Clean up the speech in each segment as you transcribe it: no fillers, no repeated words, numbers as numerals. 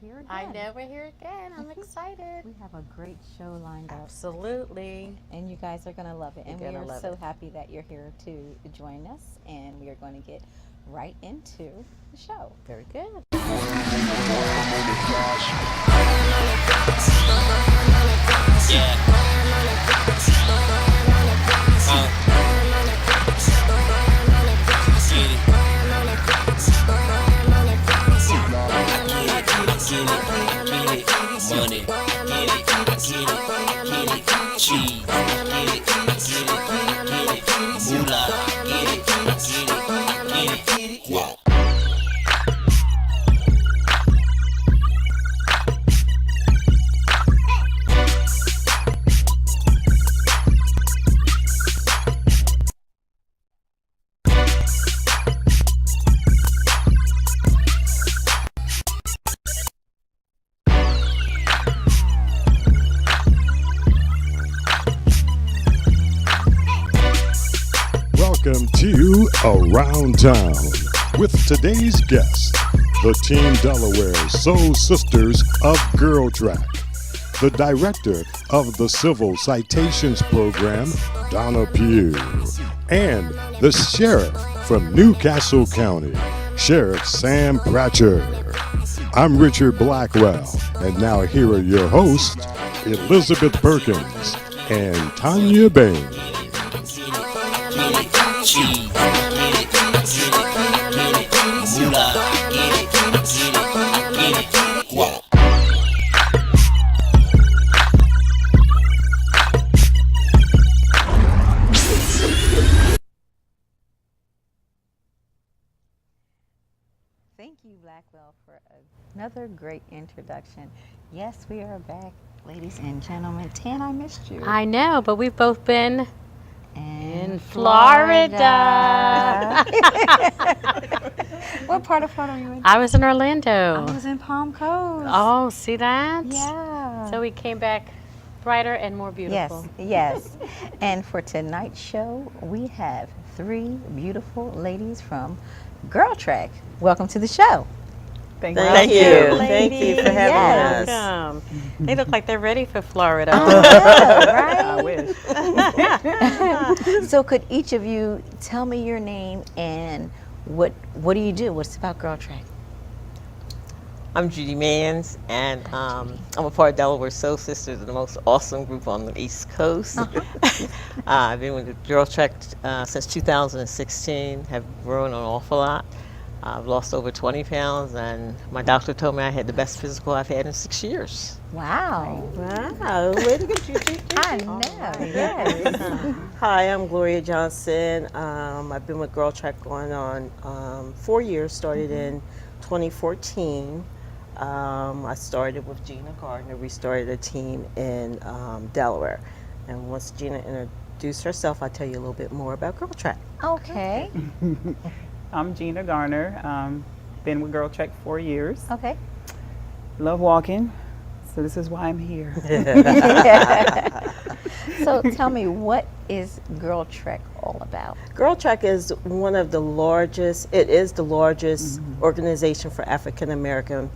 here again. I know we're here again. I'm excited. We have a great show lined up. Absolutely. And you guys are going to love it. And we You're are gonna love so it. happy that you're here to join us. And we are going to get right into the show. Very good. Money, cheese, moolah, wow. Welcome to Around Town with today's guest, the Team Delaware Soul Sisters of Girl Track, the director of the Civil Citations Program, Donna Pugh, and the sheriff from Newcastle County, Sheriff Sam Pratcher. I'm Richard Blackwell, and now here are your hosts, Elizabeth Perkins and Tanya Bayne. Thank you, Blackwell, for another great introduction. Yes, we are back, ladies and gentlemen. Tan, I missed you. I know, but we've both been in Florida. What part of Florida are you in? I was in Orlando. I was in Palm Coast. Oh, see that? Yeah. So we came back brighter and more beautiful. Yes. And for tonight's show, we have three beautiful ladies from Girl Track. Welcome to the show. Thank you. Thank you for having us. Welcome. They look like they're ready for Florida. I wish. So could each of you tell me your name and what do you do? What's about Girl Track? I'm Judy Mans, and I'm a part of Delaware Soul Sisters, the most awesome group on the East Coast. I've been with the Girl Track since 2016, have grown an awful lot. I've lost over 20 pounds, and my doctor told me I had the best physical I've had in 6 years. Wow. Wow, way to go, Judy. I know, yes. Hi, I'm Gloria Johnson. I've been with Girl Track going on 4 years, started in 2014. I started with Gina Gardner. We started a team in Delaware. And once Gina introduced herself, I'll tell you a little bit more about Girl Track. Okay. I'm Gina Garner. Been with Girl Track 4 years. Okay. Love walking, so this is why I'm here. So tell me, what is Girl Track all about? Girl Track is one of the largest, it is the largest organization for African American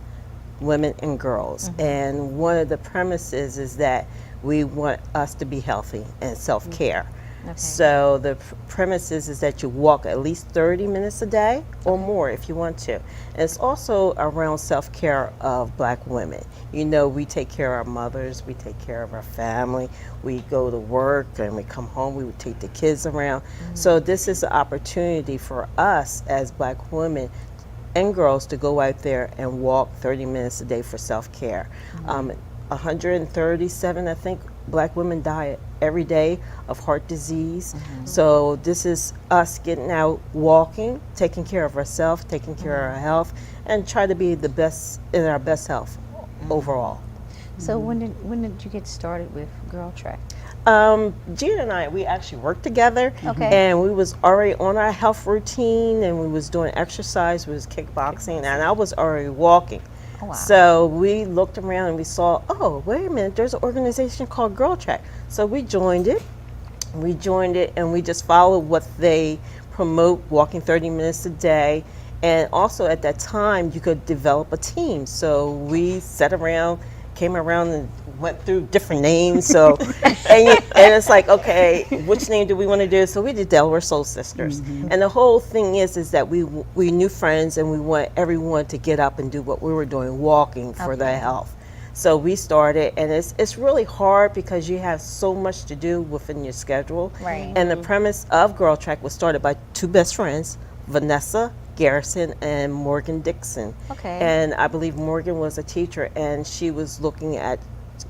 women and girls. And one of the premises is that we want us to be healthy and self-care. Okay. So the premise is that you walk at least 30 minutes a day or more if you want to. And it's also around self-care of Black women. You know, we take care of our mothers, we take care of our family, we go to work and we come home, we would take the kids around. So this is an opportunity for us as Black women and girls to go out there and walk 30 minutes a day for self-care. 137, I think, Black women die every day of heart disease. So this is us getting out, walking, taking care of ourselves, taking care of our health, and try to be the best in our best health overall. So when did you get started with Girl Track? Gina and I, we actually worked together, Okay. and we was already on our health routine, and we was doing exercise, we was kickboxing, and I was already walking. Oh, wow. So we looked around and we saw, oh, wait a minute, there's an organization called Girl Track. So we joined it. And we just followed what they promote, walking 30 minutes a day. And also at that time, you could develop a team. So we came around and went through different names. So, and it's like, okay, which name do we want to do? So we did Delaware Soul Sisters. And the whole thing is that we knew friends, and we want everyone to get up and do what we were doing, walking for their health. So we started, and it's really hard because you have so much to do within your schedule. Right. And the premise of Girl Track was started by two best friends, Vanessa Garrison and Morgan Dixon. Okay. And I believe Morgan was a teacher, and she was looking at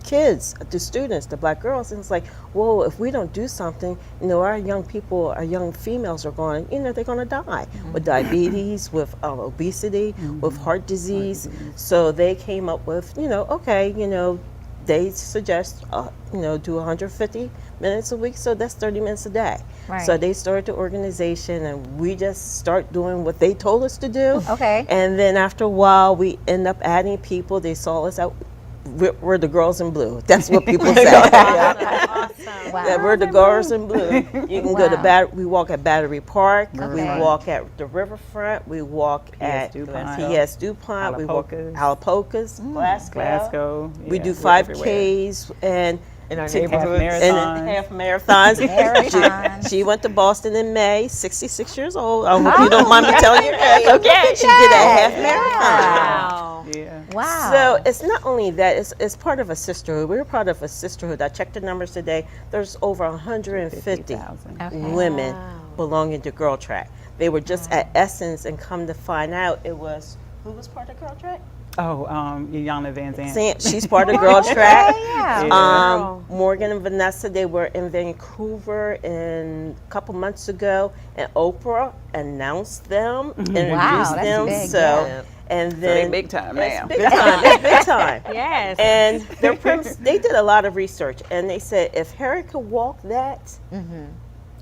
kids, the students, the black girls, and it's like, whoa, if we don't do something, our young people, our young females are going, they're going to die with diabetes, with obesity, with heart disease. So they came up with, they suggest, do 150 minutes a week, so that's 30 minutes a day. Right. So they started the organization, and we just start doing what they told us to do. Okay. And then after a while, we end up adding people. They saw us out. We're the girls in blue. That's what people say. Awesome. Wow. That we're the girls in blue. You can go to we walk at Battery Park. We Okay. walk at the riverfront. We walk at DuPont. PS DuPont. We walk Alapocas. Alapocas, Glasgow. We yeah, do we're everywhere. 5Ks and In our Half neighborhood. marathons. and half marathons. Marathons. She went to Boston in May, 66 years old. I hope you don't mind me telling your age. Okay. She did a half marathon. Wow. Yeah. Wow. So it's not only that, it's part of a sisterhood. We're part of a sisterhood. I checked the numbers today. There's over 150 50,000. Okay. women Wow. belonging to Girl Track. They were just at Essence, and come to find out, it was, who was part of Girl Track? Oh, Yana Van Zandt. She's part of Girl Track. Yeah. Morgan and Vanessa, they were in Vancouver a couple months ago, and Oprah announced them, introduced Wow, that's them. big, So, yeah. and So then they big time it's now. big time. It's big time. Yes. And their premise, they did a lot of research, and they said if Harry could walk that,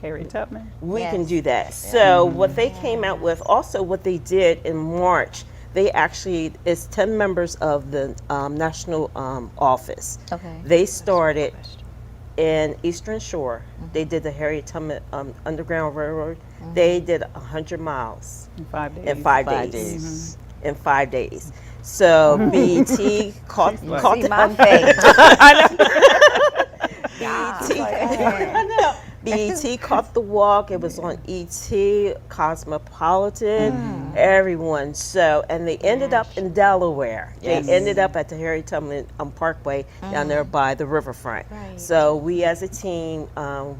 Harry Tubman. we Yes. can do that. So what they came out with, also what they did in March, they actually, it's 10 members of the national office. Okay. They started in Eastern Shore. They did the Harriet Tubman Underground Railroad. They did 100 miles In 5 days. in 5 days. In 5 days. So BET caught See the my face. BET caught the walk. It was on ET, Cosmopolitan, everyone. So, and they ended up in Delaware. Yes. They ended up at the Harriet Tubman Parkway down there by the riverfront. Right. So we as a team,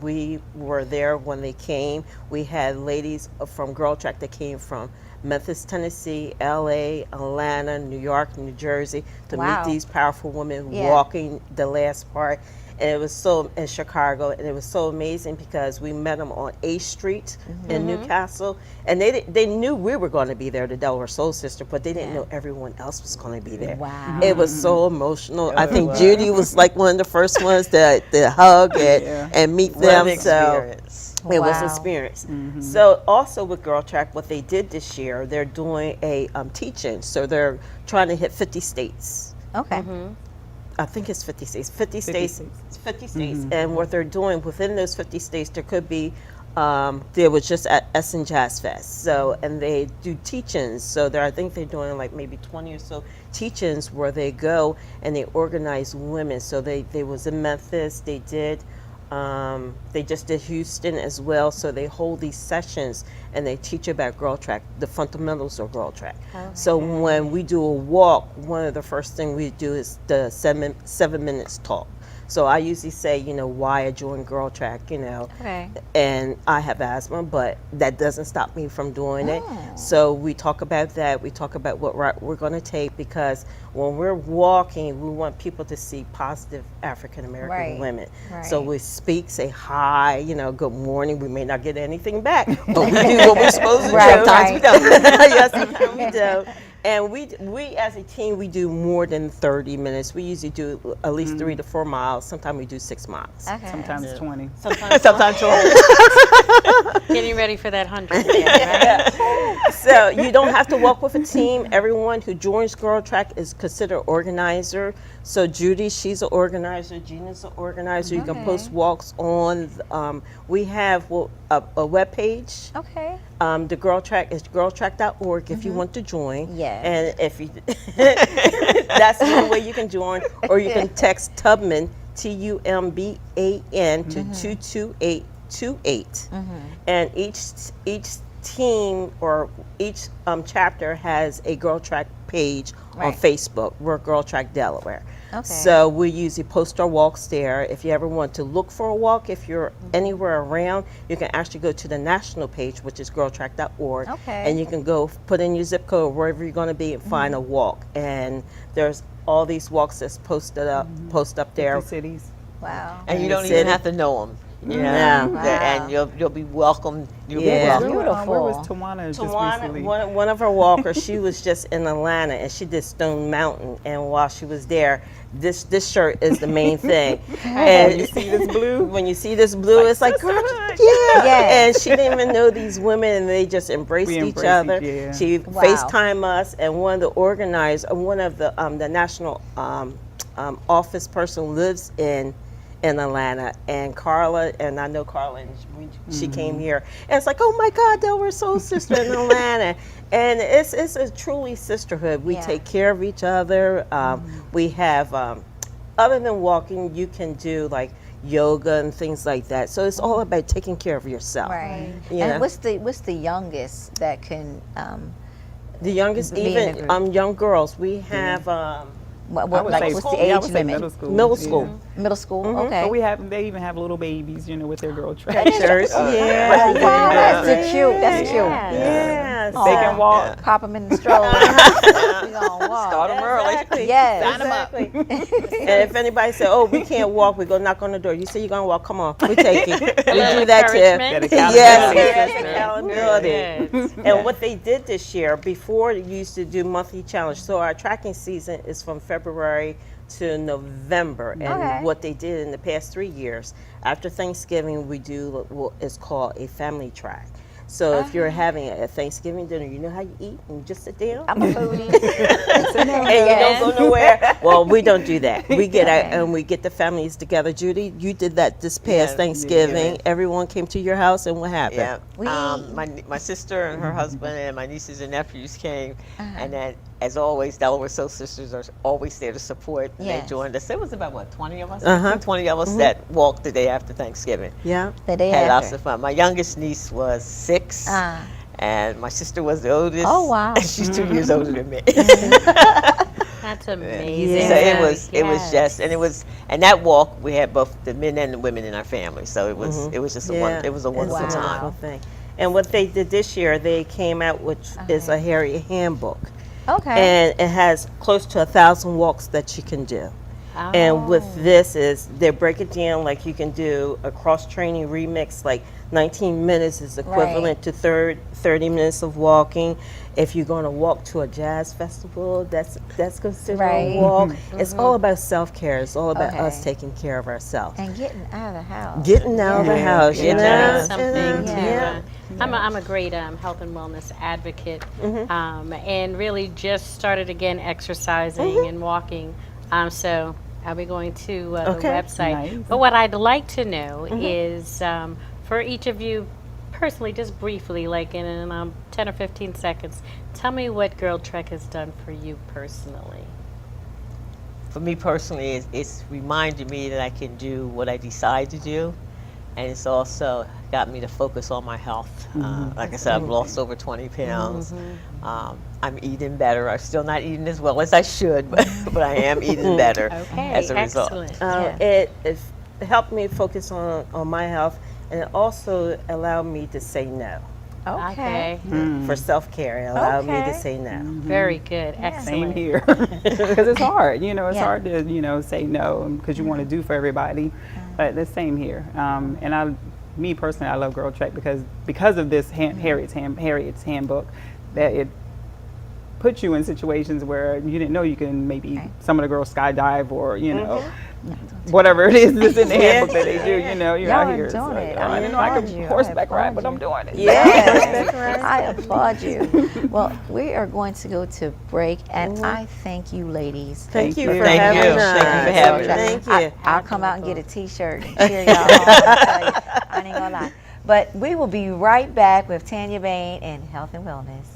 we were there when they came. We had ladies from Girl Track that came from Memphis, Tennessee, LA, Atlanta, New York, New Jersey to Wow. meet these powerful women Yeah. walking the last part. And it was so in Chicago, and it was so amazing because we met them on A Street in Newcastle, and they knew we were going to be there, the Delaware Soul Sister, but they didn't know everyone else was going to be there. Wow. It was so emotional. I it think was. Judy was like one of the first ones to hug and meet What them. an So experience. it was Wow. an experience. So also with Girl Track, what they did this year, they're doing a teaching. So they're trying to hit 50 states. Okay. I think it's 50 states. 50 50 states. 50 states. And what they're doing within those 50 states, there could be, there was just at Essen Jazz Fest. So, and they do teach-ins. So I think they're doing like maybe 20 or so teach-ins where they go and they organize women. So they was in Memphis. They just did Houston as well. So they hold these sessions and they teach about Girl Track, the fundamentals of Girl Track. So when we do a walk, one of the first things we do is the 7 minutes talk. So I usually say, why I joined Girl Track, Okay. and I have asthma, but that doesn't stop me from doing it. So we talk about that. We talk about what we're going to take, because when we're walking, we want people to see positive African American Right. women. So Right. we speak, say hi, good morning. We may not get anything back, but we do what we're supposed to Right, do. right. Yes, we do. And we as a team, we do more than 30 minutes. We usually do at least 3 to 4 miles. Sometimes we do 6 miles. Okay. Sometimes 20. Sometimes 20. Getting ready for that 100 again, right? So you don't have to walk with a team. Everyone who joins Girl Track is considered organizer. So Judy, she's an organizer. Gina's an organizer. You can post walks on. We have a web page. Okay. The Girl Track is girltrack.org if you want to join. Yes. And if you, that's one way you can join. Or you can text Tubman, TUMBAN, to 22828. And each team or each chapter has a Girl Track page on Facebook. We're Girl Track Delaware. Okay. So we usually post our walks there. If you ever want to look for a walk, if you're anywhere around, you can actually go to the national page, which is girltrack.org. Okay. And you can go put in your zip code wherever you're going to be and find a walk. And there's all these walks that's posted up, post up there. Cities. Wow. And you the don't even city. have to know them. You know? Yeah. And you'll be welcomed. You'll Yeah. be welcomed. Beautiful. Where was Tawana just recently? One of our walkers, she was just in Atlanta and she did Stone Mountain. And while she was there, this shirt is the main thing. And You see this blue? when you see this blue, it's like, girl, yeah. Yes. And she didn't even know these women, and they just embraced We each embrace other. yeah. She Wow. FaceTime us, and one of the organizers, one of the national office person lives in Atlanta, and Carla, and I know Carla, and she came here, and it's like, oh my God, they were soul sister in Atlanta, and it's a truly sisterhood. We take care of each other. We have, other than walking, you can do like yoga and things like that. So it's all about taking care of yourself. Right. Yeah. And what's the youngest that can The youngest, Be in a even group. young girls, we have what, I would like say what's school. the Yeah, I age would say limit? middle school. middle yeah. school. Middle school. Okay. But they even have little babies, with their Girl Track. Pictures. Oh, Yeah. wow, that's cute. That's cute. Yes. They can walk. Pop them in the stroller. We gonna walk. Start them early. Exactly. Yes. Sign 'em up. Exactly. And if anybody say, "Oh, we can't walk," we go knock on the door. You say you're gonna walk. Come on, we take it. We do that too. Encouragement. Yes, Accountability. accountability. Good. And what they did this year, before you used to do monthly challenge. So our tracking season is from February to November. And Okay. what they did in the past 3 years, after Thanksgiving, we do what is called a family track. So if you're having a Thanksgiving dinner, you know how you eat and you just sit down I'm a foodie. and you don't go nowhere. Well, we don't do that. We get out and we get the families together. Judy, you did that this past Yeah, Thanksgiving. yeah. Everyone came to your house, and what happened? Yeah. We- My sister and her husband and my nieces and nephews came, and then, as always, Delaware Soul Sisters are always there to support. And Yes. they joined us. There was about, 20 of us? Uh-huh. 20 of us that walked the day after Thanksgiving. Yeah. The day Had lots after. of fun. My youngest niece was 6, and my sister was the oldest. Oh, wow. And she's 2 years older than me. That's amazing. Yeah. So it was Yes. just, and that walk we had both the men and the women in our family. So it was just a wonderful It's a time. wonderful thing. And what they did this year, they came out, which is a Harriet handbook. Okay. And it has close to 1,000 walks that you can do. And with this is they break it down like you can do a cross-training remix, like 19 minutes is equivalent to 30 minutes of walking. If you're going to walk to a jazz festival, that's considered Right. a walk. It's all about self-care. It's all about Okay. us taking care of ourselves. And getting out of the house. Getting out of the house, you Doing know? something Yeah. to, I'm a great health and wellness advocate, and really just started again exercising and walking. So I'll be going to the Okay. website. Nice. But what I'd like to know is for each of you personally, just briefly, like in 10 or 15 seconds, tell me what Girl Trek has done for you personally. For me personally, it's reminded me that I can do what I decide to do, and it's also got me to focus on my health. Like I said, I've lost over 20 pounds. I'm eating better. I'm still not eating as well as I should, but I am eating better Okay, as a result. excellent. It helped me focus on my health, and it also allowed me to say no. Okay. For self-care, it allowed me to Okay. say no. Very good. Excellent. Same here. Because it's hard, it's Yeah. hard to, say no because you want to do for everybody. But the same here. And me personally, I love Girl Trek because of this Harriet's handbook, that it put you in situations where you didn't know you can maybe some of the girls skydive or whatever it is that's in the handbook that they do. You're Y'all out are here. doing it. I didn't know I could horseback ride, but I'm doing it. Yes, I applaud you. Well, we are going to go to break, and I thank you, ladies. Thank you for Thank having you. us. Thank you for having us. Thank you. I'll come out and get a T-shirt and cheer y'all on. I tell you, I ain't gonna lie. But we will be right back with Tanya Bayne and Health and Wellness.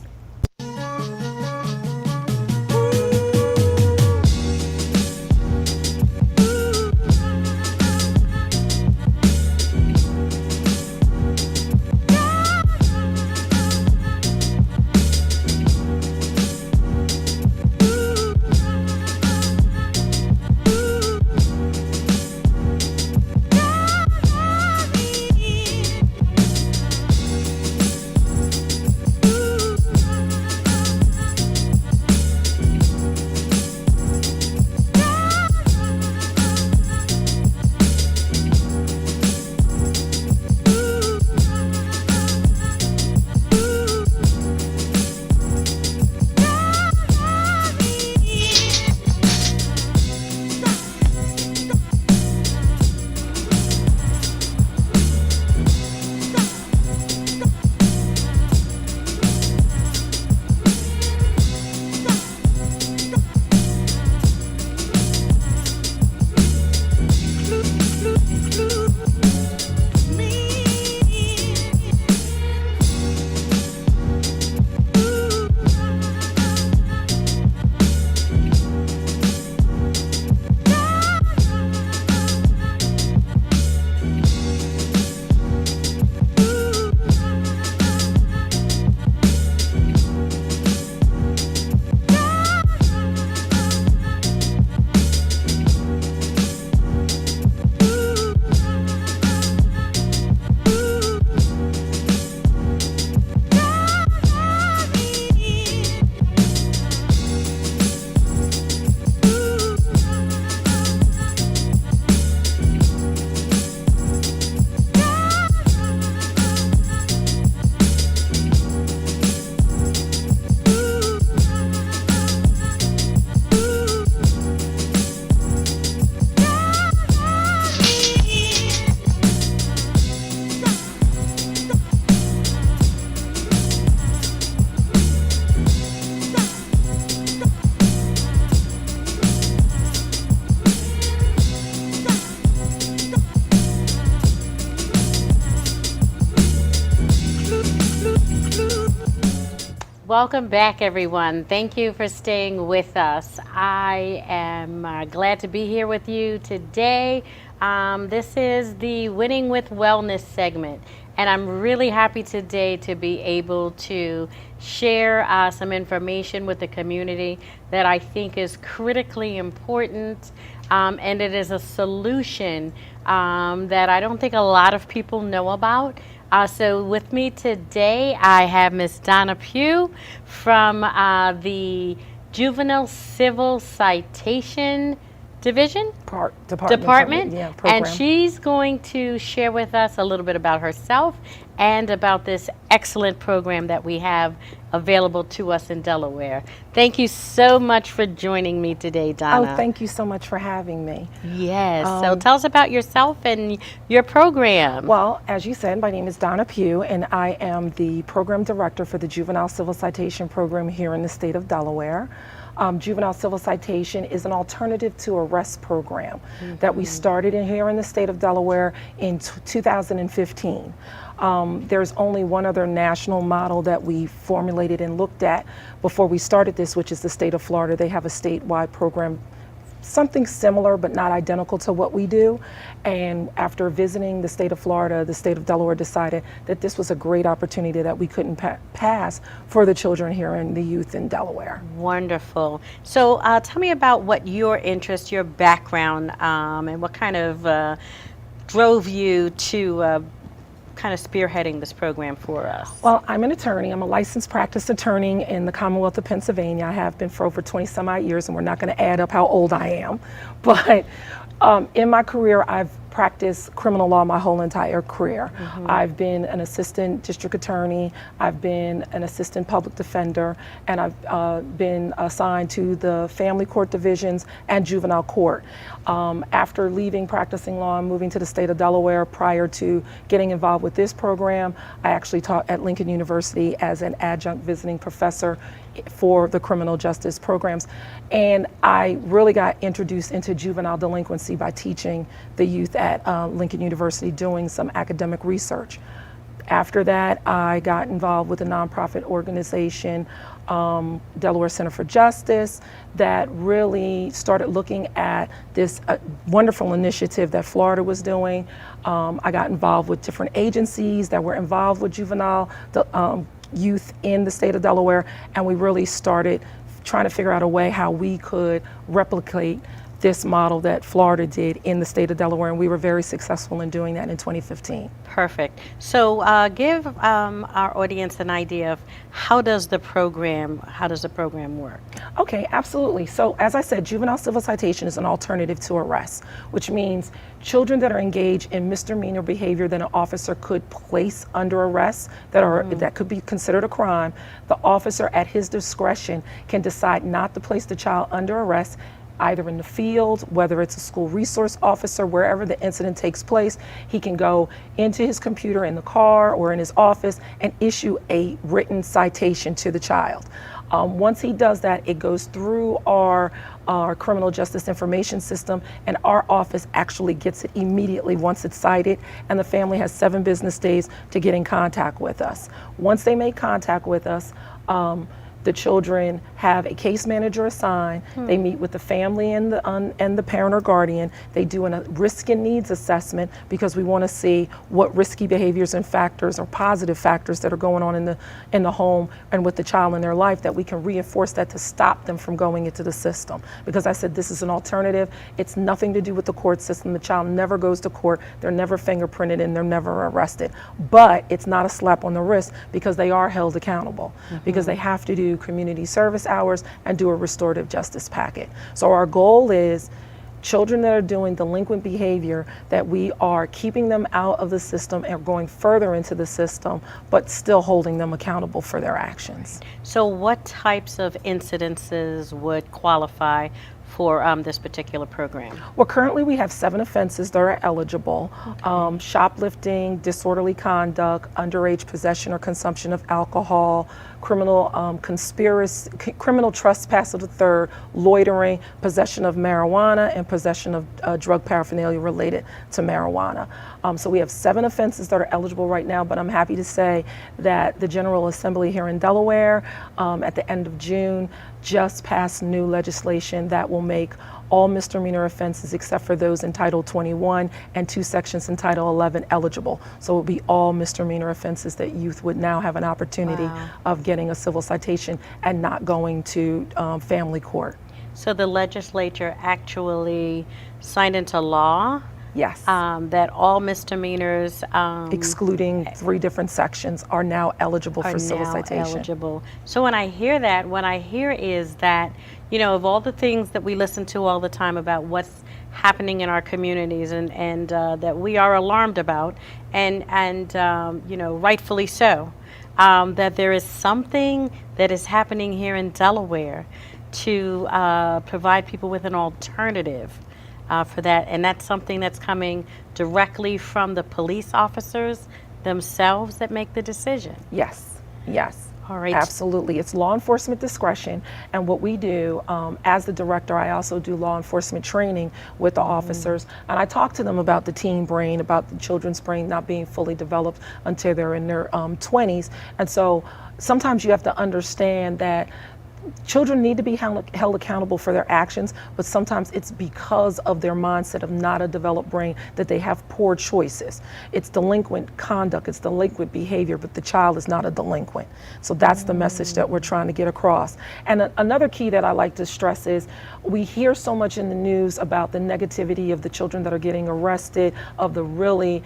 Welcome back, everyone. Thank you for staying with us. I am glad to be here with you today. This is the Winning with Wellness segment, and I'm really happy today to be able to share some information with the community that I think is critically important, and it is a solution that I don't think a lot of people know about. So with me today, I have Miss Donna Pugh from the Juvenile Civil Citation Division? Department. Yeah, program. And she's going to share with us a little bit about herself and about this excellent program that we have available to us in Delaware. Thank you so much for joining me today, Donna. Oh, thank you so much for having me. Yes. So tell us about yourself and your program. Well, as you said, my name is Donna Pugh, and I am the program director for the Juvenile Civil Citation Program here in the state of Delaware. Juvenile Civil Citation is an alternative to arrest program that we started in here in the state of Delaware in 2015. There's only one other national model that we formulated and looked at before we started this, which is the state of Florida. They have a statewide program, something similar but not identical to what we do. And after visiting the state of Florida, the state of Delaware decided that this was a great opportunity that we couldn't pass for the children here and the youth in Delaware. Wonderful. So tell me about what your interest, your background, and what kind of drove you to kind of spearheading this program for us. Well, I'm an attorney. I'm a licensed practice attorney in the Commonwealth of Pennsylvania. I have been for over 20 some odd years, and we're not going to add up how old I am. But in my career, I've practiced criminal law my whole entire career. I've been an assistant district attorney, I've been an assistant public defender, and I've been assigned to the family court divisions and juvenile court. After leaving practicing law and moving to the state of Delaware prior to getting involved with this program, I actually taught at Lincoln University as an adjunct visiting professor for the criminal justice programs. And I really got introduced into juvenile delinquency by teaching the youth at Lincoln University, doing some academic research. After that, I got involved with a nonprofit organization, Delaware Center for Justice, that really started looking at this wonderful initiative that Florida was doing. I got involved with different agencies that were involved with juvenile youth in the state of Delaware, and we really started trying to figure out a way how we could replicate this model that Florida did in the state of Delaware, and we were very successful in doing that in 2015. Perfect. So give our audience an idea of how does the program work? Okay, absolutely. So as I said, juvenile civil citation is an alternative to arrest, which means children that are engaged in misdemeanor behavior that an officer could place under arrest that could be considered a crime, the officer at his discretion can decide not to place the child under arrest, either in the field, whether it's a school resource officer, wherever the incident takes place. He can go into his computer in the car or in his office and issue a written citation to the child. Once he does that, it goes through our criminal justice information system, and our office actually gets it immediately once it's cited, and the family has 7 business days to get in contact with us. Once they make contact with us, the children have a case manager assigned. They meet with the family and the parent or guardian. They do a risk and needs assessment because we want to see what risky behaviors and factors or positive factors that are going on in the home and with the child in their life, that we can reinforce that to stop them from going into the system. Because I said this is an alternative. It's nothing to do with the court system. The child never goes to court. They're never fingerprinted and they're never arrested. But it's not a slap on the wrist because they are held accountable because they have to do community service hours and do a restorative justice packet. So our goal is children that are doing delinquent behavior, that we are keeping them out of the system and going further into the system, but still holding them accountable for their actions. So what types of incidences would qualify for this particular program? Well, currently we have 7 offenses that are eligible. Shoplifting, disorderly conduct, underage possession or consumption of alcohol, criminal conspiracy, criminal trespass of the third, loitering, possession of marijuana, and possession of drug paraphernalia related to marijuana. So we have 7 offenses that are eligible right now, but I'm happy to say that the General Assembly here in Delaware at the end of June just passed new legislation that will make all misdemeanor offenses except for those in Title 21 and 2 sections in Title 11 eligible. So it will be all misdemeanor offenses that youth would now have an opportunity of getting a civil citation and not going to family court. So the legislature actually signed into law Yes. that all misdemeanors, excluding 3 different sections, are now eligible for civil citation. Eligible. So when I hear that, what I hear is that, you know, of all the things that we listen to all the time about what's happening in our communities and that we are alarmed about, and you know, rightfully so, that there is something that is happening here in Delaware to provide people with an alternative for that, and that's something that's coming directly from the police officers themselves that make the decision. Yes, yes. All right. Absolutely. It's law enforcement discretion, and what we do, as the director, I also do law enforcement training with the officers, and I talk to them about the teen brain, about the children's brain not being fully developed until they're in their 20s, and so sometimes you have to understand that children need to be held accountable for their actions, but sometimes it's because of their mindset of not a developed brain that they have poor choices. It's delinquent conduct, it's delinquent behavior, but the child is not a delinquent. So that's the message that we're trying to get across. And another key that I like to stress is we hear so much in the news about the negativity of the children that are getting arrested, of the really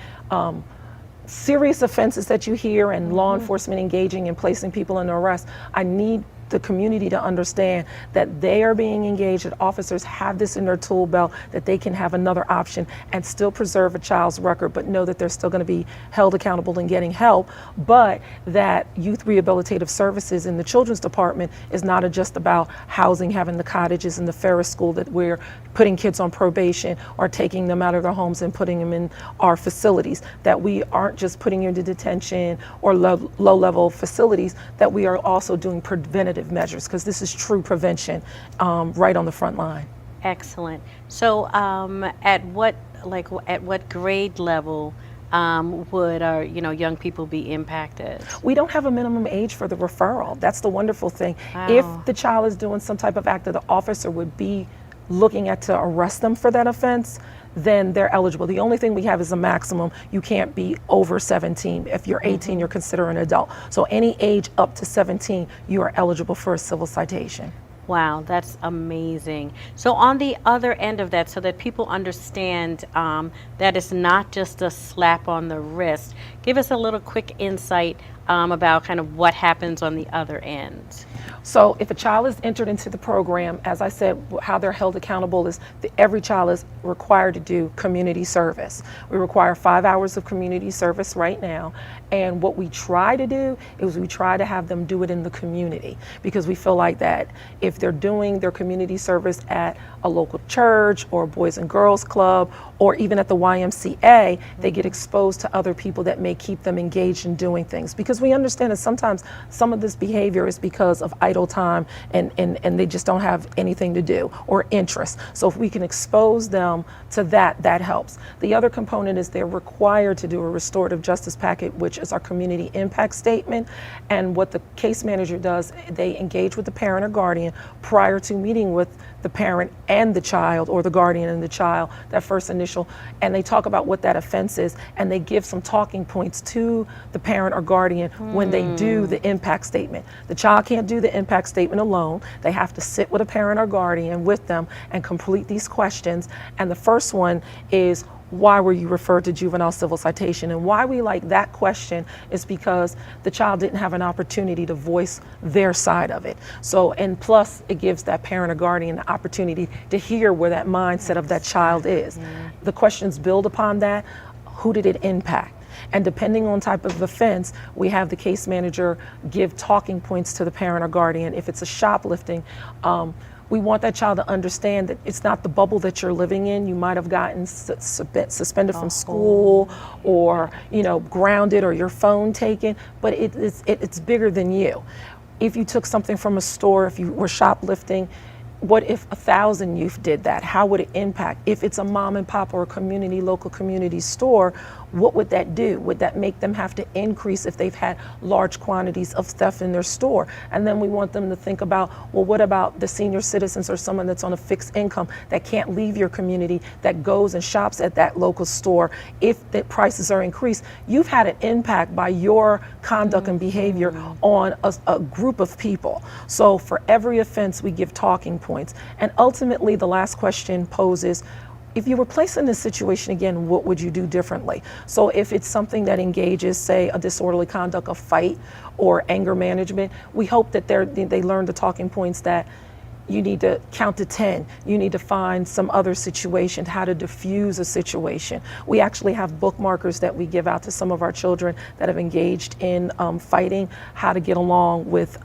serious offenses that you hear, and law enforcement engaging and placing people under arrest. I need the community to understand that they are being engaged, that officers have this in their tool belt, that they can have another option and still preserve a child's record, but know that they're still going to be held accountable and getting help, but that youth rehabilitative services in the children's department is not just about housing, having the cottages and the Ferris school, that we're putting kids on probation or taking them out of their homes and putting them in our facilities, that we aren't just putting you into detention or low-level facilities, that we are also doing preventative measures, because this is true prevention right on the front line. Excellent. So at what grade level would our young people be impacted? We don't have a minimum age for the referral. That's the wonderful thing. Wow. If the child is doing some type of act that the officer would be looking at to arrest them for that offense, then they're eligible. The only thing we have is a maximum. You can't be over 17. If you're 18, you're considered an adult. So any age up to 17, you are eligible for a civil citation. Wow, that's amazing. So on the other end of that, so that people understand that it's not just a slap on the wrist, give us a little quick insight about kind of what happens on the other end. So if a child is entered into the program, as I said, how they're held accountable is that every child is required to do community service. We require 5 hours of community service right now. And what we try to do is we try to have them do it in the community, because we feel like that if they're doing their community service at a local church or a Boys and Girls Club or even at the YMCA, they get exposed to other people that may keep them engaged in doing things. Because we understand that sometimes some of this behavior is because of idle time and they just don't have anything to do or interest. So if we can expose them to that, that helps. The other component is they're required to do a restorative justice packet, which is our community impact statement. And what the case manager does, they engage with the parent or guardian prior to meeting with the parent and the child, or the guardian and the child, that first initial, and they talk about what that offense is, and they give some talking points to the parent or guardian when they do the impact statement. The child can't do the impact statement alone. They have to sit with a parent or guardian with them and complete these questions. And the first one is, why were you referred to juvenile civil citation? And why we like that question is because the child didn't have an opportunity to voice their side of it. So, and plus it gives that parent or guardian the opportunity to hear where that mindset of that child is. The questions build upon that. Who did it impact? And depending on type of offense, we have the case manager give talking points to the parent or guardian. If it's a shoplifting, we want that child to understand that it's not the bubble that you're living in. You might have gotten suspended from school, or grounded, or your phone taken, but it's bigger than you. If you took something from a store, if you were shoplifting, what if 1,000 youth did that? How would it impact? If it's a mom and pop or a local community store, what would that do? Would that make them have to increase if they've had large quantities of theft in their store? And then we want them to think about, well, what about the senior citizens or someone that's on a fixed income that can't leave your community, that goes and shops at that local store? If the prices are increased, you've had an impact by your conduct and behavior on a group of people. So for every offense, we give talking points. And ultimately, the last question poses, if you were placed in this situation again, what would you do differently? So if it's something that engages, say, a disorderly conduct, a fight, or anger management, we hope that they learn the talking points that you need to count to 10. You need to find some other situation, how to diffuse a situation. We actually have bookmarkers that we give out to some of our children that have engaged in fighting, how to get along with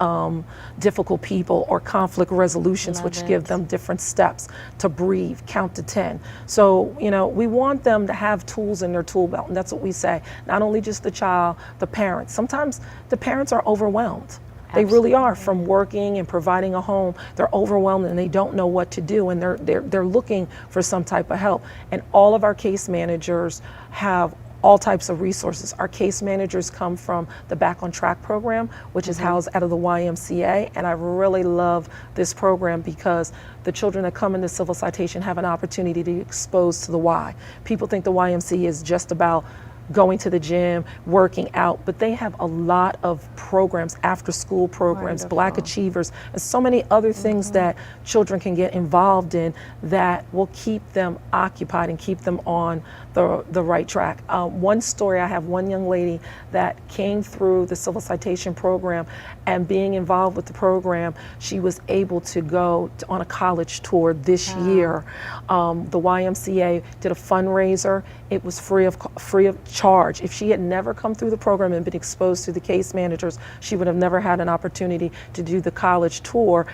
difficult people or conflict resolutions, which give them different steps to breathe, count to 10. So, we want them to have tools in their tool belt, and that's what we say. Not only just the child, the parents. Sometimes the parents are overwhelmed. They really are, from working and providing a home. They're overwhelmed and they don't know what to do, and they're looking for some type of help. And all of our case managers have all types of resources. Our case managers come from the Back on Track program, which is housed out of the YMCA, and I really love this program because the children that come into civil citation have an opportunity to be exposed to the why. People think the YMCA is just about going to the gym, working out, but they have a lot of programs, after school programs, Black Achievers, and so many other things that children can get involved in that will keep them occupied and keep them on the right track. One story, I have one young lady that came through the Civil Citation Program, and being involved with the program, she was able to go on a college tour this year. The YMCA did a fundraiser. It was free of charge. If she had never come through the program and been exposed to the case managers, she would have never had an opportunity to do the college tour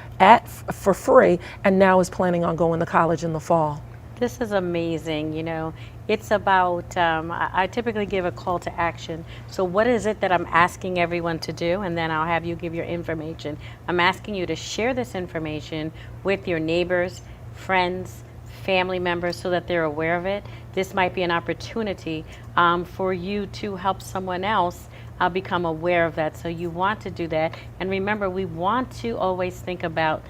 for free, and now is planning on going to college in the fall. This is amazing. You know, it's about, I typically give a call to action. So what is it that I'm asking everyone to do? And then I'll have you give your information. I'm asking you to share this information with your neighbors, friends, family members, so that they're aware of it. This might be an opportunity for you to help someone else become aware of that. So you want to do that. And remember, we want to always think about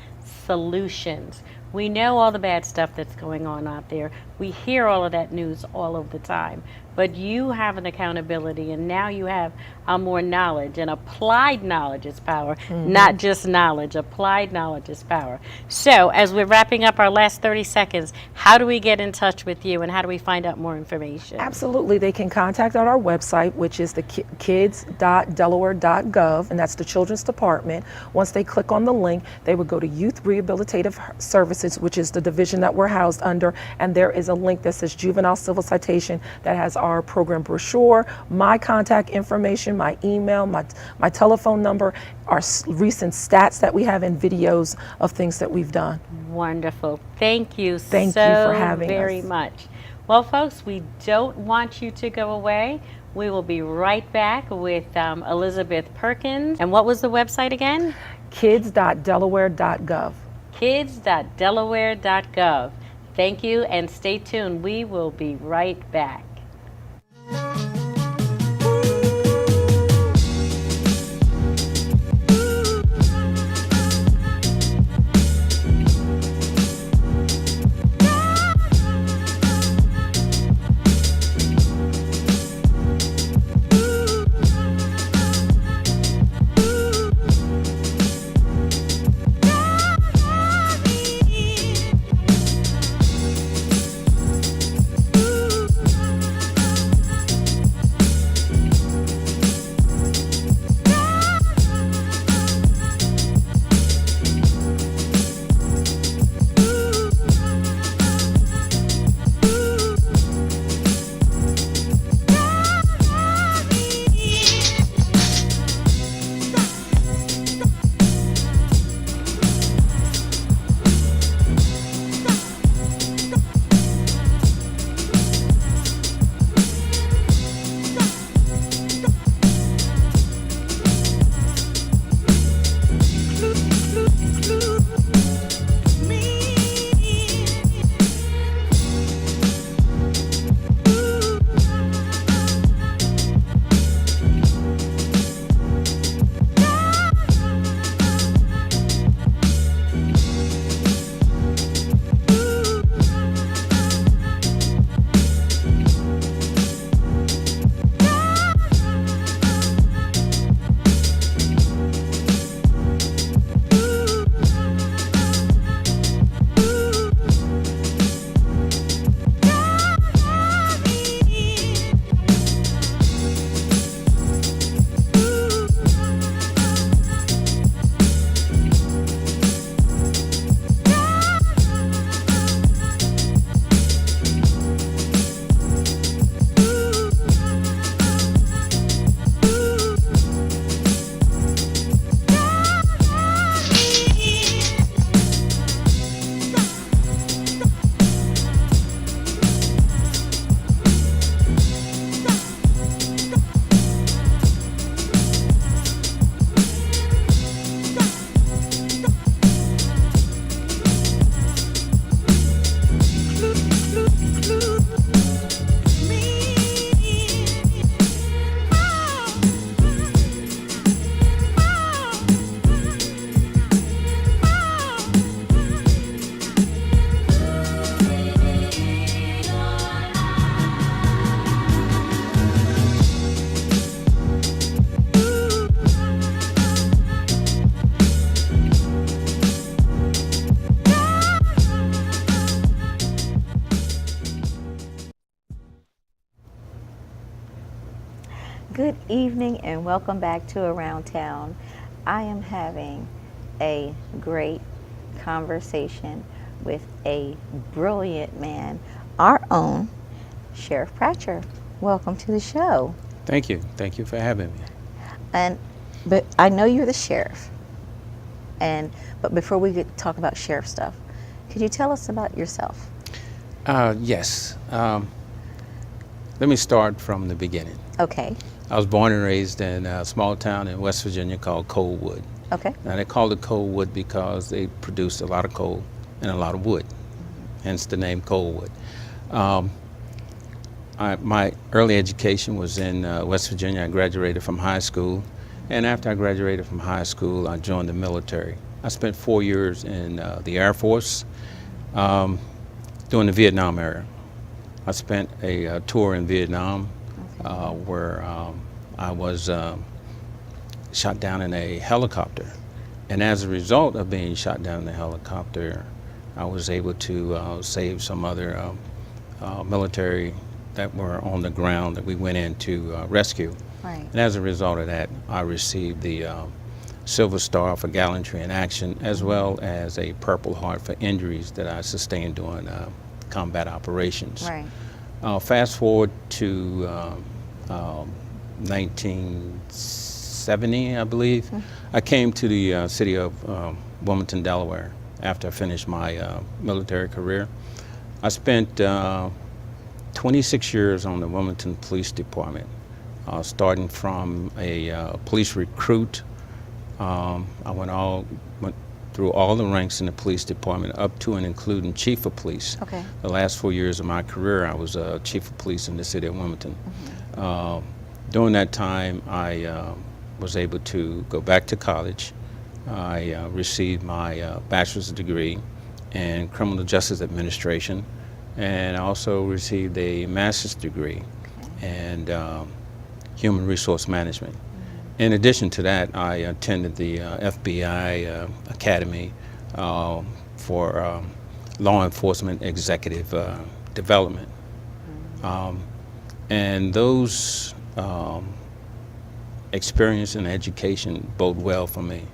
solutions. We know all the bad stuff that's going on out there. We hear all of that news all of the time. But you have an accountability, and now you have more knowledge, and applied knowledge is power, not just knowledge. Applied knowledge is power. So as we're wrapping up our last 30 seconds, how do we get in touch with you, and how do we find out more information? Absolutely. They can contact our website, which is the kids.delaware.gov, and that's the Children's Department. Once they click on the link, they would go to Youth Rehabilitative Services, which is the division that we're housed under, and there is a link that says Juvenile Civil Citation that has our program brochure, my contact information, my email, my telephone number, our recent stats that we have, and videos of things that we've done. Wonderful. Thank you Thank you for having very us. much. Well, folks, we don't want you to go away. We will be right back with Elizabeth Perkins. And what was the website again? kids.delaware.gov. kids.delaware.gov. Thank you, and stay tuned. We will be right back. Good evening and welcome back to Around Town. I am having a great conversation with a brilliant man, our own Sheriff Pratcher. Welcome to the show. Thank you. Thank you for having me. But I know you're the sheriff. But before we get talk about sheriff stuff, could you tell us about yourself? Yes. Let me start from the beginning. Okay. I was born and raised in a small town in West Virginia called Coalwood. Okay. Now they called it Coalwood because they produced a lot of coal and a lot of wood, hence the name Coalwood. My early education was in West Virginia. I graduated from high school, and after I graduated from high school, I joined the military. I spent 4 years in the Air Force during the Vietnam era. I spent a tour in Vietnam where I was shot down in a helicopter. And as a result of being shot down in a helicopter, I was able to save some other military that were on the ground that we went in to rescue. Right. And as a result of that, I received the Silver Star for gallantry in action, as well as a Purple Heart for injuries that I sustained during combat operations. Right. Fast forward to 1970, I believe. I came to the city of Wilmington, Delaware, after I finished my military career. I spent 26 years on the Wilmington Police Department, starting from a police recruit. I went through all the ranks in the police department up to and including chief of police. Okay. The last 4 years of my career, I was chief of police in the city of Wilmington. During that time, I was able to go back to college. I received my bachelor's degree in criminal justice administration, and I also received a master's degree in human resource management. In addition to that, I attended the FBI Academy for law enforcement executive development. And those experience and education bode well for me.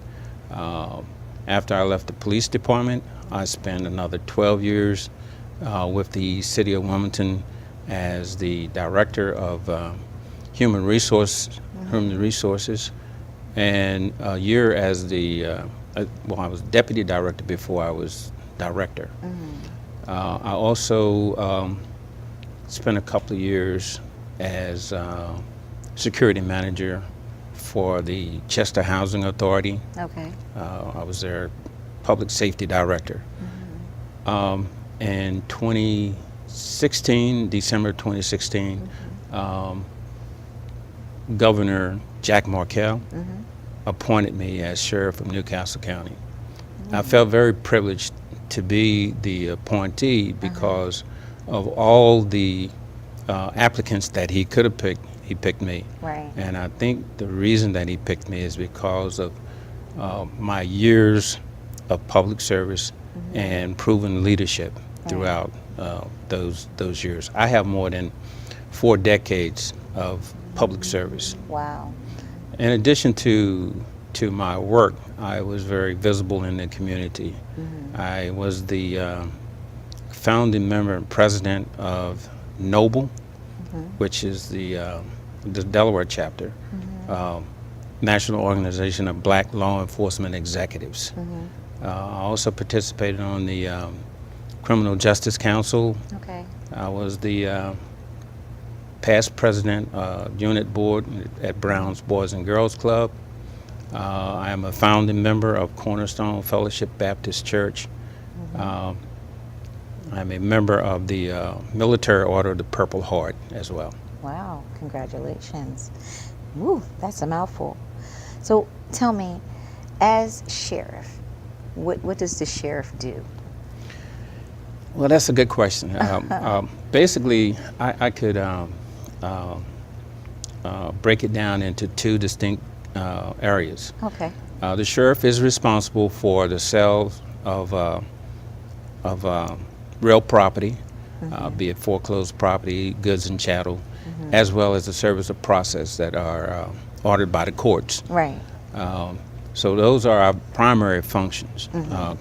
After I left the police department, I spent another 12 years with the city of Wilmington as the director of human resources, and a year as the, I was deputy director before I was director. I also spent a couple of years as security manager for the Chester Housing Authority. Okay. I was their public safety director. In 2016, December 2016, Governor Jack Markell appointed me as sheriff of Newcastle County. I felt very privileged to be the appointee because of all the applicants that he could have picked. He picked me. Right. And I think the reason that he picked me is because of my years of public service and proven leadership throughout those years. I have more than 4 decades of public service. Wow. In addition to my work, I was very visible in the community. I was the founding member and president of NOBLE, which is the Delaware chapter, National Organization of Black Law Enforcement Executives. I also participated on the Criminal Justice Council. Okay. I was the past president unit board at Brown's Boys and Girls Club. I am a founding member of Cornerstone Fellowship Baptist Church. I'm a member of the Military Order of the Purple Heart as well. Wow, congratulations. Woo, that's a mouthful. So tell me, as sheriff, what does the sheriff do? Well, that's a good question. Basically, I could break it down into 2 distinct areas. Okay. The sheriff is responsible for the sales of real property, be it foreclosed property, goods and chattel, as well as the service of process that are ordered by the courts. Right. So those are our primary functions.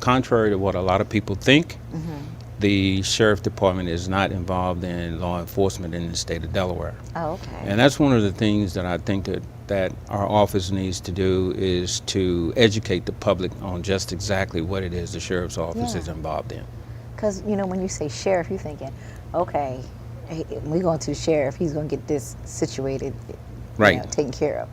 Contrary to what a lot of people think, the Sheriff Department is not involved in law enforcement in the state of Delaware. Oh, okay. And that's one of the things that I think that our office needs to do, is to educate the public on just exactly what it is the Sheriff's Office is involved in. Because, you know, when you say sheriff, you're thinking, okay, we're going to the sheriff, he's going to get this situated, Right. taken care of.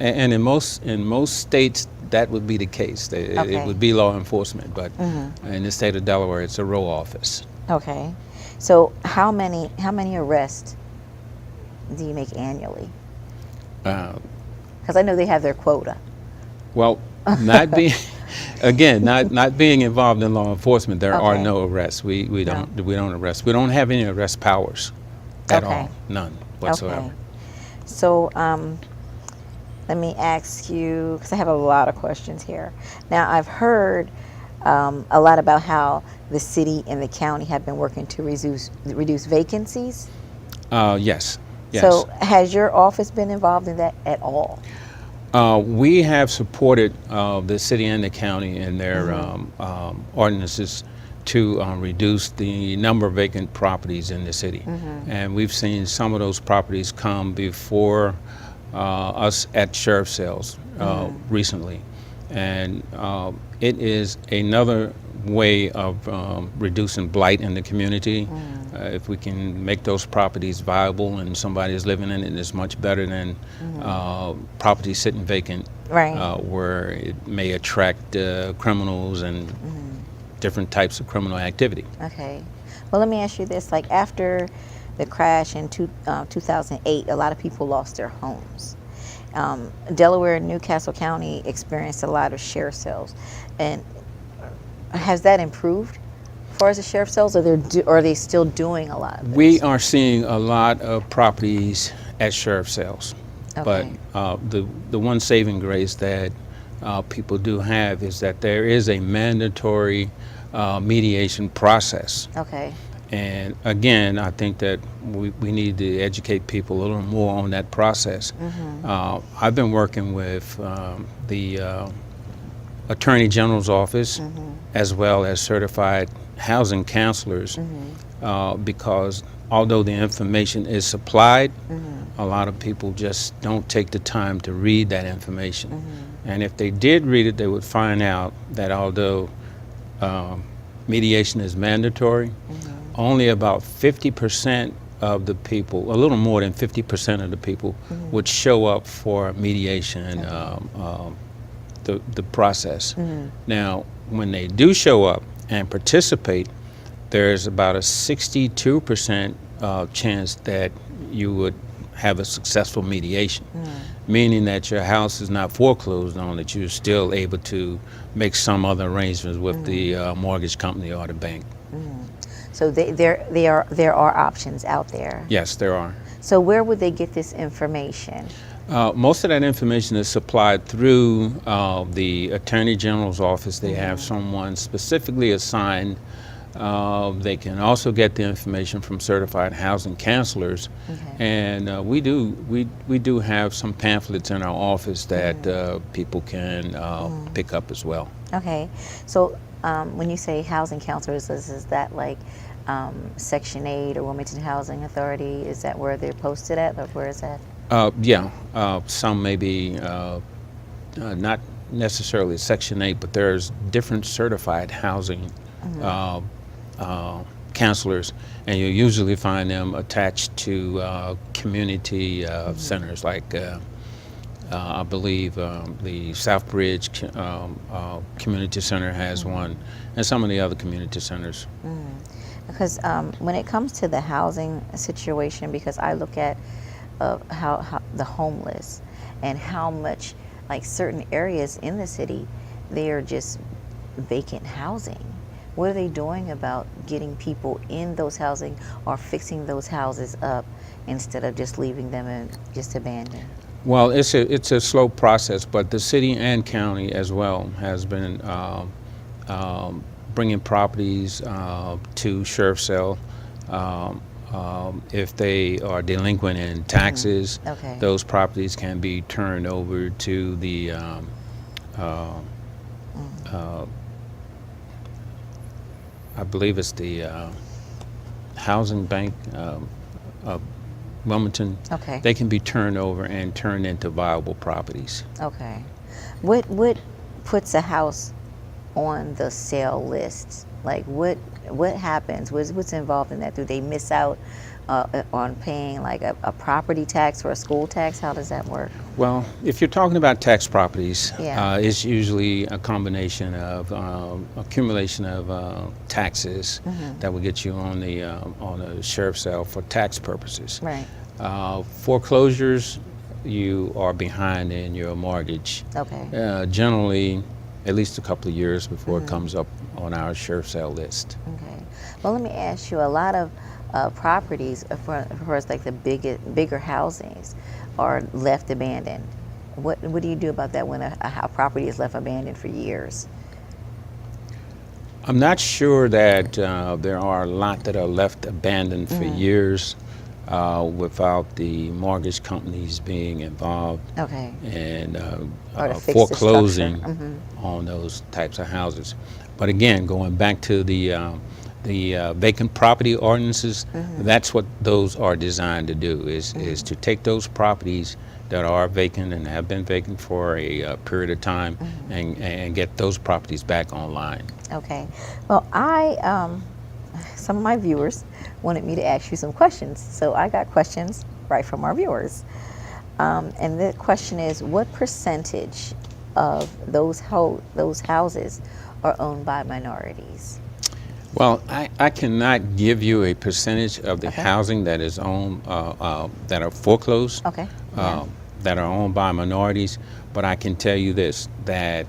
And in most states, that would be the case. It would be law enforcement, but in the state of Delaware, it's a row office. Okay. So how many arrests do you make annually? Because I know they have their quota. Well, not being again, not being involved in law enforcement, there are no arrests. We don't arrest. We don't have any arrest powers at all. None whatsoever. Okay. So let me ask you, because I have a lot of questions here. Now, I've heard a lot about how the city and the county have been working to reduce vacancies. Yes. So has your office been involved in that at all? We have supported the city and the county in their ordinances to reduce the number of vacant properties in the city. And we've seen some of those properties come before us at sheriff sales recently. And it is another way of reducing blight in the community. If we can make those properties viable and somebody is living in it, it's much better than properties sitting vacant, where it may attract criminals and different types of criminal activity. Okay. Well, let me ask you this. Like, after the crash in 2008, a lot of people lost their homes. Delaware and Newcastle County experienced a lot of sheriff sales. And has that improved as far as the sheriff sales, or are they still doing a lot of this? We are seeing a lot of properties at sheriff sales. But the one saving grace that people do have is that there is a mandatory mediation process. Okay. And again, I think that we need to educate people a little more on that process. I've been working with the Attorney General's office as well as certified housing counselors because although the information is supplied, a lot of people just don't take the time to read that information. And if they did read it, they would find out that although mediation is mandatory, only about 50% of the people, a little more than 50% of the people, would show up for mediation, the process. Now, when they do show up and participate, there's about a 62% chance that you would have a successful mediation, meaning that your house is not foreclosed on, that you're still able to make some other arrangements with the mortgage company or the bank. So there are options out there. Yes, there are. So where would they get this information? Most of that information is supplied through the Attorney General's office. They have someone specifically assigned. They can also get the information from certified housing counselors, and we do have some pamphlets in our office that people can pick up as well. Okay, so when you say housing counselors, is that like Section 8 or Wilmington Housing Authority? Is that where they're posted at, or where is that? Some may be not necessarily Section 8, but there's different certified housing counselors, and you usually find them attached to community centers, like I believe the Southbridge Community Center has one, and some of the other community centers. Because when it comes to the housing situation, because I look at how the homeless and how much, like, certain areas in the city, they are just vacant housing. What are they doing about getting people in those housing or fixing those houses up instead of just leaving them and just abandoned? Well, it's a slow process, but the city and county as well has been bringing properties to sheriff sale. If they are delinquent in taxes, Okay. those properties can be turned over to the I believe it's the housing bank of Wilmington. Okay. They can be turned over and turned into viable properties. Okay. What puts a house on the sale list? Like what happens? What's involved in that? Do they miss out on paying like a property tax or a school tax? How does that work? Well, if you're talking about tax properties, Yeah. it's usually a combination of accumulation of taxes that will get you on the sheriff's sale for tax purposes. Right. Foreclosures, you are behind in your mortgage. Okay. Generally, at least a couple of years before it comes up on our sheriff's sale list. Okay. Well, let me ask you. A lot of properties, for us, like the bigger housings, are left abandoned. What do you do about that when a property is left abandoned for years? I'm not sure that there are a lot that are left abandoned for years without the mortgage companies being involved Okay. and Or to fix the foreclosing structure. on those types of houses. But again, going back to the vacant property ordinances, that's what those are designed to do, is to take those properties that are vacant and have been vacant for a period of time and get those properties back online. Okay. Well, some of my viewers wanted me to ask you some questions, so I got questions right from our viewers. And the question is, what percentage of those houses are owned by minorities? Well, I cannot give you a percentage of the housing that is owned, that are foreclosed, Okay. that are owned by minorities, but I can tell you this, that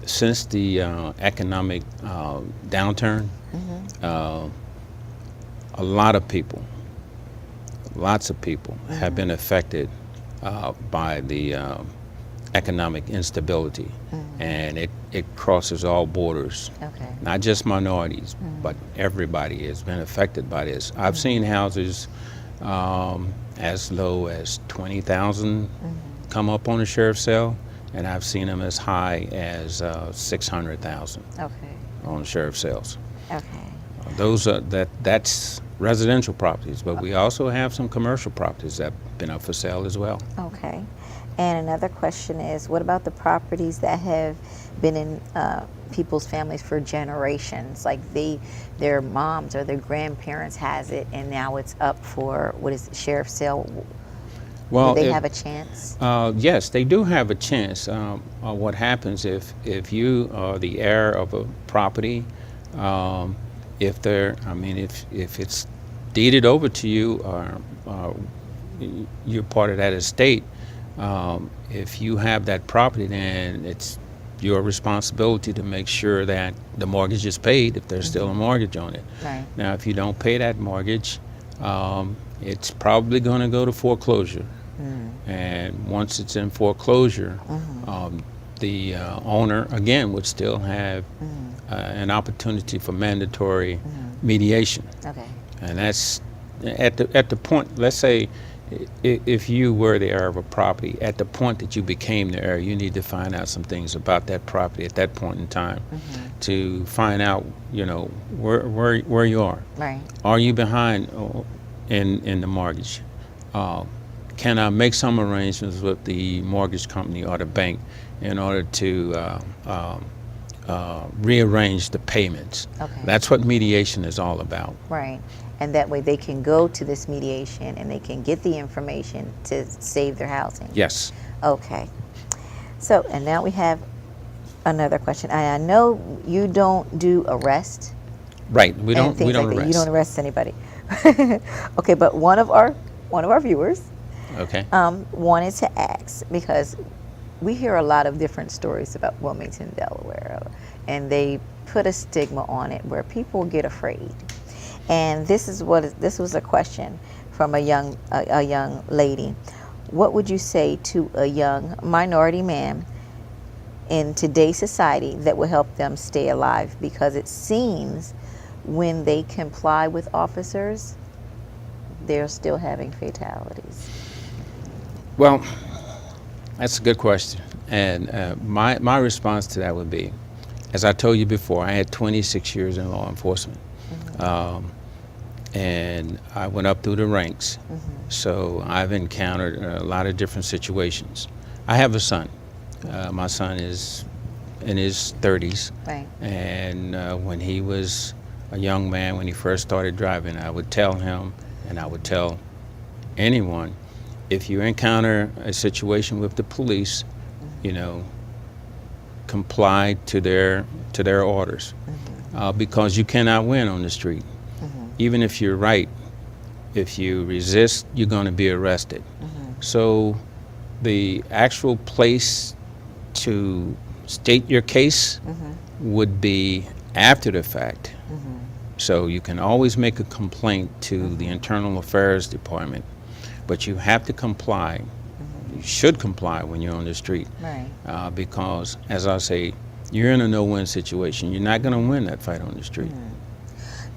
since the economic downturn, a lot of people, lots of people have been affected by the economic instability, and it crosses all borders. Okay. Not just minorities, but everybody has been affected by this. I've seen houses as low as 20,000 come up on a sheriff's sale, and I've seen them as high as 600,000 Okay. on sheriff's sales. Okay. Those are that's residential properties, but we also have some commercial properties that have been up for sale as well. Okay. And another question is, what about the properties that have been in people's families for generations? Like their moms or their grandparents has it, and now it's up for, sheriff's sale? Well, Do they have a chance? Yes, they do have a chance. What happens if you are the heir of a property, if it's deeded over to you, or you're part of that estate, if you have that property, then it's your responsibility to make sure that the mortgage is paid if there's still a mortgage on it. Right. Now, if you don't pay that mortgage, it's probably going to go to foreclosure. And once it's in foreclosure, the owner, again, would still have an opportunity for mandatory mediation. Okay. And that's at the point, let's say, if you were the heir of a property, at the point that you became the heir, you need to find out some things about that property at that point in time to find out, where you are. Right. Are you behind in the mortgage? Can I make some arrangements with the mortgage company or the bank in order to rearrange the payments? Okay. That's what mediation is all about. Right. And that way they can go to this mediation and they can get the information to save their housing. Yes. Okay. So, and now we have another question. I know you don't do arrest. Right. We don't that. arrest. You don't arrest anybody. Okay, but one of our viewers Okay. wanted to ask, because we hear a lot of different stories about Wilmington, Delaware, and they put a stigma on it where people get afraid. And this was a question from a young lady. What would you say to a young minority man in today's society that will help them stay alive? Because it seems when they comply with officers, they're still having fatalities? Well, that's a good question. And my response to that would be, as I told you before, I had 26 years in law enforcement. And I went up through the ranks. So I've encountered a lot of different situations. I have a son. My son is in his 30s. Right. And when he was a young man, when he first started driving, I would tell him, and I would tell anyone, if you encounter a situation with the police, you know, comply to their orders, because you cannot win on the street. Even if you're right, if you resist, you're going to be arrested. So the actual place to state your case would be after the fact. So you can always make a complaint to the Internal Affairs Department, but you have to comply. You should comply when you're on the street. Right. Because, as I say, you're in a no-win situation. You're not going to win that fight on the street.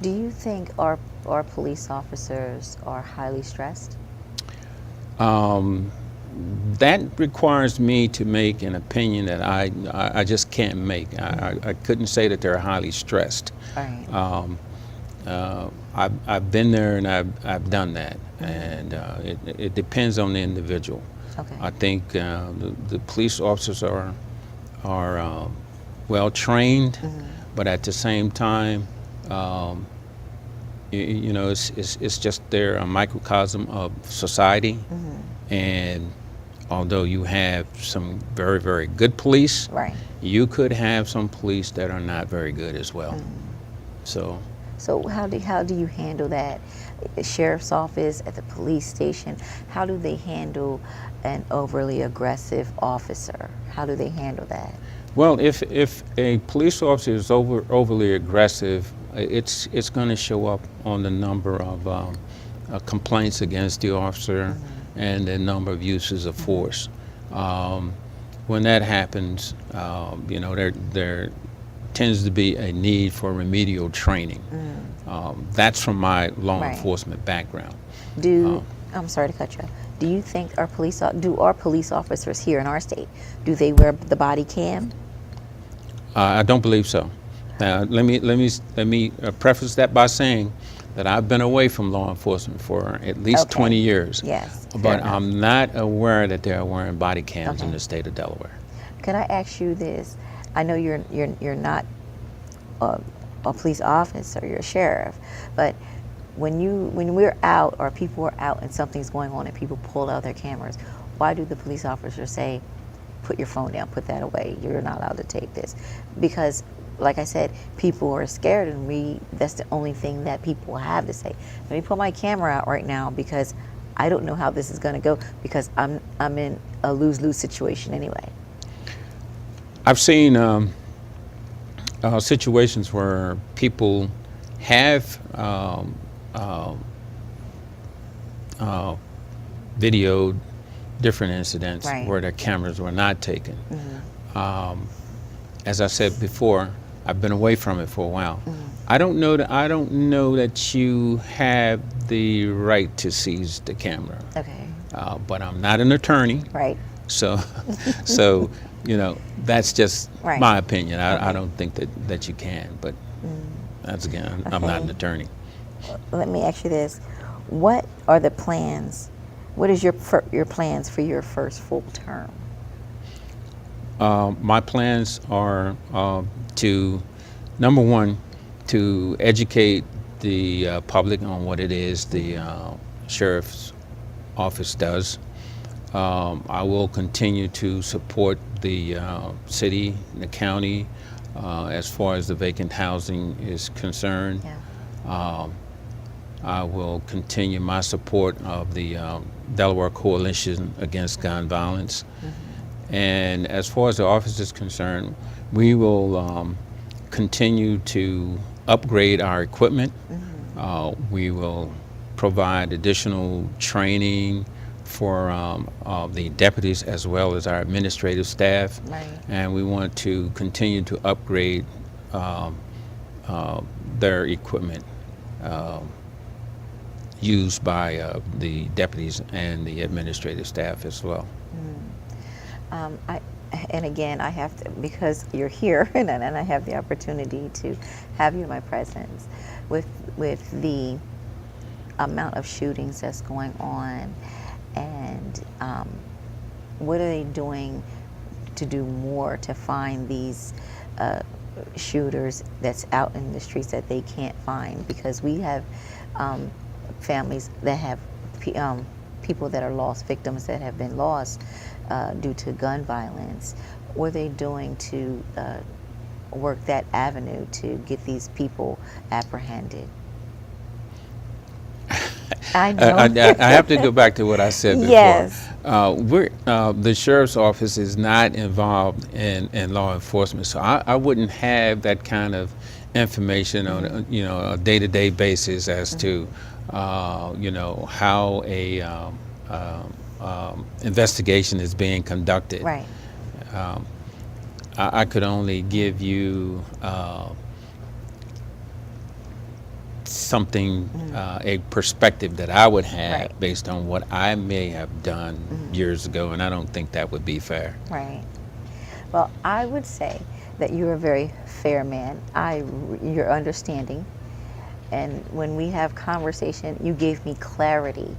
Do you think our police officers are highly stressed? That requires me to make an opinion that I just can't make. I couldn't say that they're highly stressed. Right. I've been there and I've done that, and it depends on the individual. Okay. I think the police officers are well trained, but at the same time, you know, it's just they're a microcosm of society, and although you have some very, very good police, Right. you could have some police that are not very good as well. So how do you handle that? The sheriff's office, at the police station, how do they handle an overly aggressive officer? How do they handle that? well, if a police officer is overly aggressive, it's going to show up on the number of complaints against the officer and the number of uses of force. When that happens, you know, there tends to be a need for remedial training. That's from my law Right. enforcement background. I'm sorry to cut you off. Do you think our police officers here in our state, do they wear the body cam? I don't believe so. Let me preface that by saying that I've been away from law enforcement for at least Okay. 20 years. Yes. fair But enough. I'm not aware that they're wearing body cams in Okay. the state of Delaware. Could I ask you this? I know you're not a police officer, you're a sheriff, but when we're out or people are out and something's going on and people pull out their cameras, why do the police officers say, put your phone down, put that away, you're not allowed to take this? Because, like I said, people are scared, and that's the only thing that people have to say. Let me pull my camera out right now because I don't know how this is going to go, because I'm in a lose-lose situation anyway. I've seen situations where people have videoed different incidents Right. where their cameras were not taken. As I said before, I've been away from it for a while. I don't know that you have the right to seize the camera. Okay. But I'm not an attorney, Right. so you know, that's just Right. my opinion. I don't think that you can, but that's again, I'm not an attorney. Let me ask you this: what are the plans? What is your plans for your first full term? My plans are to, number one, to educate the public on what it is the sheriff's office does. I will continue to support the city and the county as far as the vacant housing is concerned. Yeah. I will continue my support of the Delaware Coalition Against Gun Violence. And as far as the office is concerned, we will continue to upgrade our equipment. We will provide additional training for the deputies as well as our administrative staff. Right. And we want to continue to upgrade their equipment used by the deputies and the administrative staff as well. And again, I have to, because you're here and I have the opportunity to have you in my presence, with the amount of shootings that's going on, and what are they doing to do more to find these shooters that's out in the streets that they can't find? Because we have families that have people that are lost, victims that have been lost due to gun violence. What are they doing to work that avenue to get these people apprehended? I know. I have to go back to what I said before. Yes. The sheriff's office is not involved in law enforcement, so I wouldn't have that kind of information on a day-to-day basis as to how a investigation is being conducted. Right. I could only give you something, a perspective that I would have based on what I may have done years ago, and I don't think that would be fair. Right. Well, I would say that you're a very fair man. You're understanding, and when we have conversation, you gave me clarity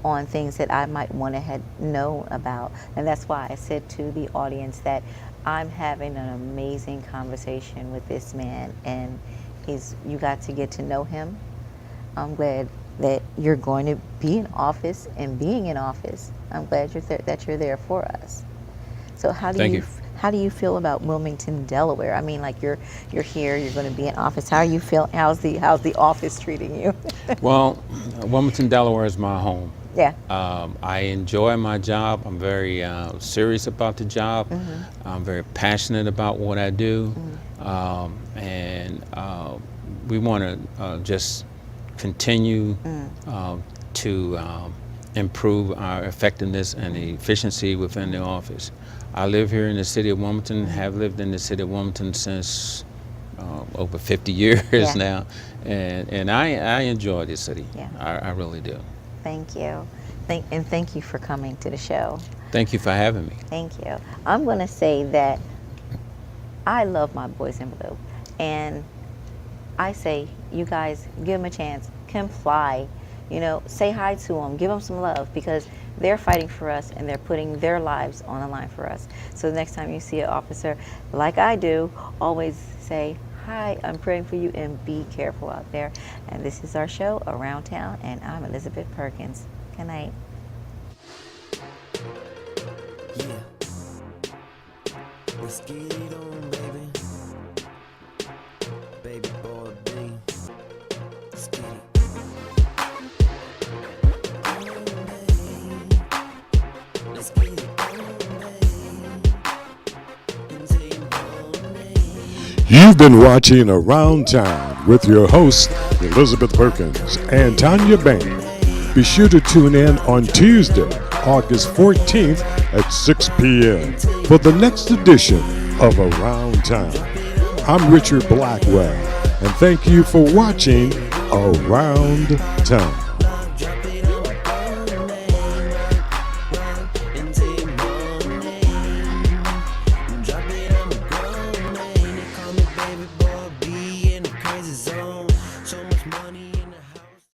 on things that I might want to have known about, and that's why I said to the audience that I'm having an amazing conversation with this man, and you got to get to know him. I'm glad that you're going to be in office, and being in office, I'm glad that you're there for us. So how do you feel about Wilmington, Delaware? I mean, like you're here, you're going to be in office. How are you feeling? How's the office treating you? Well, Wilmington, Delaware is my home. Yeah. I enjoy my job. I'm very serious about the job. I'm very passionate about what I do. And we want to just continue to improve our effectiveness and efficiency within the office. I live here in the city of Wilmington, have lived in the city of Wilmington since over 50 years now, and I enjoy this city. Yeah. I really do. Thank you. Thank you for coming to the show. Thank you for having me. Thank you. I'm going to say that I love my boys in blue, and I say, you guys, give them a chance, comply, say hi to them, give them some love, because they're fighting for us and they're putting their lives on the line for us. So the next time you see an officer, like I do, always say, hi, I'm praying for you, and be careful out there. And this is our show, Around Town, and I'm Elizabeth Perkins. Good night. Yeah. Let's get it on, baby. Baby boy B. Let's get it. Let's get it on, You've been watching Around Town with your hosts, Elizabeth Perkins and Tanya Bayne. Be sure to tune in on Tuesday, August 14th at 6 p.m. for the next edition of Around Town. I'm Richard Blackwell, and thank you for watching Around Town.